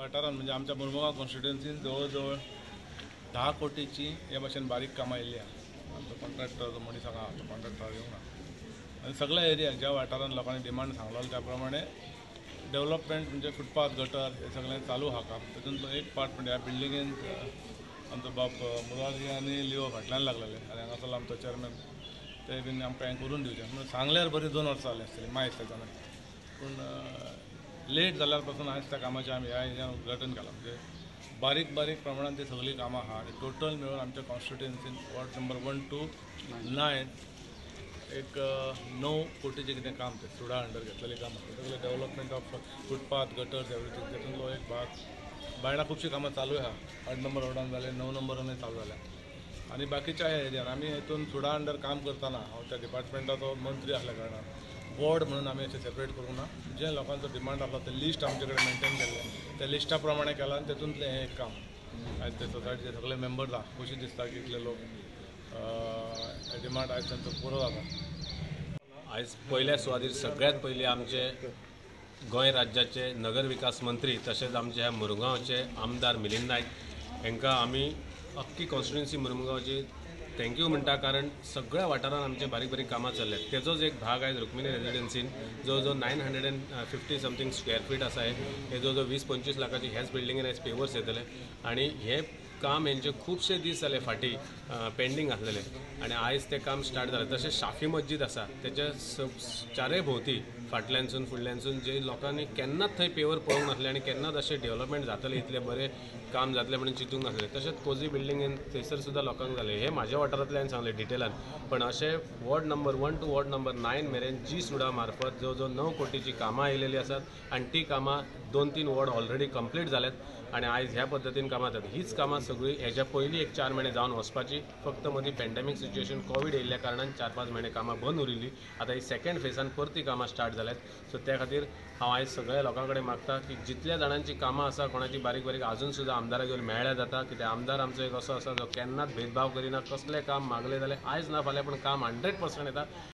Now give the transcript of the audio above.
वाठारांत म्हणजे आमच्या मुरमुगांव कॉन्स्टिट्युएन्सीन जवळ जवळ 10 कोटीची हे भाशेन बारीक कामां येयल्ली आहा. आमचो कॉन्ट्रॅक्टर जो मनीस हांगा तो कॉन्ट्रॅक्टर येवंक ना आनी सगळ्या एरियाक ज्या वाठारांत लोकांनी डिमांड सांगलो त्या प्रमाणे डेव्हलपमेंट म्हणजे फुटपाथ गटर हे सगळें चालू आहा काम. तातूंतलो एक पार्ट म्हणजे ह्या बिल्डिंगेन आमचो बाब मुरारी आनी लिओ फाटल्यान लागलेले आनी हांगासर आमचो चेअरमॅन ते बीन आमकां हें करून दिवचें म्हणून सांगल्यार बरी 2 वर्सां जालीं आसतलीं मायज त्याच्यान पूण लेट जाल्यार पासून आयज त्या कामाचें आमी ह्या एरियान उद्घाटन केलां. म्हणजे बारीक बारीक प्रमाणात ती सगळी कामां आहा आनी टोटल मेळून आमच्या कॉन्स्टिट्युएन्सीन वॉर्ड नंबर 1 to 9 एक 9 कोटीचें कितें काम तें सुडा अंडर घेतलेलें काम आसा. सगळें development of footpath gutters everything तातूंतलो एक भाग बायणां खुबशीं कामां चालू आहा. 8 नंबर वॉर्डान जालें, 9 नंबरानूय चालू जाल्या आनी बाकीच्या एरियान आमी हेतून सुडा अंडर काम करतना हांव त्या डिपार्टमेंटाचो मंत्री आसल्या कारणान वॉर्ड म्हणून आमी अशें सेपरेट करूंक ना. जे लोकांचो डिमांड आसलो ते लिस्ट आमचे कडेन मेंटेन केल्लें त्या लिस्टा प्रमाणे केलां आनी तेतूंतलें हें एक काम आयज ते सोसायटीचे सगळे मेंबर्स आहा. खुशी दिसता की इतले लोक डिमांड आयज तांचो पुरो जाता. आयज पयल्या सुवातेर सगळ्यांत पयलीं आमचे गोंय राज्याचे नगर विकास मंत्री तशेंच आमचे ह्या मुरगांवचे आमदार मिलिंद नायक हांकां आमी अख्खी कॉन्स्टिट्युएन्सी मुरगांवची थँक्यू म्हणटा. कारण सगळ्या वाठारांत आमचे बारीक बारीक कामां चल्ल्यात. तेजोच एक भाग आयज रुक्मिणी रेजिडेन्सीन जो 950 समथींग स्क्वेअर फीट आसा हे जो 20-25 लाखाची ह्याच बिल्डिंगेन आयज पेवर्स येतले आनी हे काम हेंचे खुबशे दीस जाले फाटीं पेंडींग आसलेले आनी आयज तें काम स्टार्ट जालें. तशेंच शाफी मस्जीद आसा तेच्या चारय भोंवती फाटल्यानसून फुडल्यानसून जे लोकांनी केन्नाच थंय पेवर पळोवंक नासले आनी केन्नाच अशें डेव्हलपमेंट जातलें इतलें बरें काम जातलें म्हणून चिंतूंक नासलें. तशेंच कोजी बिल्डिंगेन थंयसर सुद्दां लोकांक जालें. हे म्हाज्या वाठारांतल्यान सांगलें डिटेलान. पण अशें ward number 1 to ward number 9 मेरेन जी सुडा मार्फत जवळ जवळ 9 कोटीची कामां आयिल्लीं आसात आनी ती कामां 2-3 वॉर्ड ऑलरेडी कंप्लीट जाल्यात आनी आयज ह्या पद्दतीन कामां जातात. हीच कामां सगळीं हेच्या पयलीं एक 4 म्हयने जावन वचपाची. फक्त मदीं पॅन्डेमीक सिच्युएशन कोवीड येयल्ल्या कारणान 4-5 म्हयने कामां बंद उरिल्लीं. आतां ही सेकंड फेजान परती कामां स्टार्ट जाल्यात. सो त्या खातीर हांव आयज सगळ्या लोकां कडेन मागता की जितल्या जाणांची कामां आसा कोणाची बारीक बारीक आजून सुद्दां आमदाराक घेवन मेळ्ळ्या जाता. कित्याक आमदार आमचो एक असो आसा जो केन्नाच भेदभाव करिना. कसलें काम मागलें जाल्यार आयज ना फाल्यां पण काम 100% येता.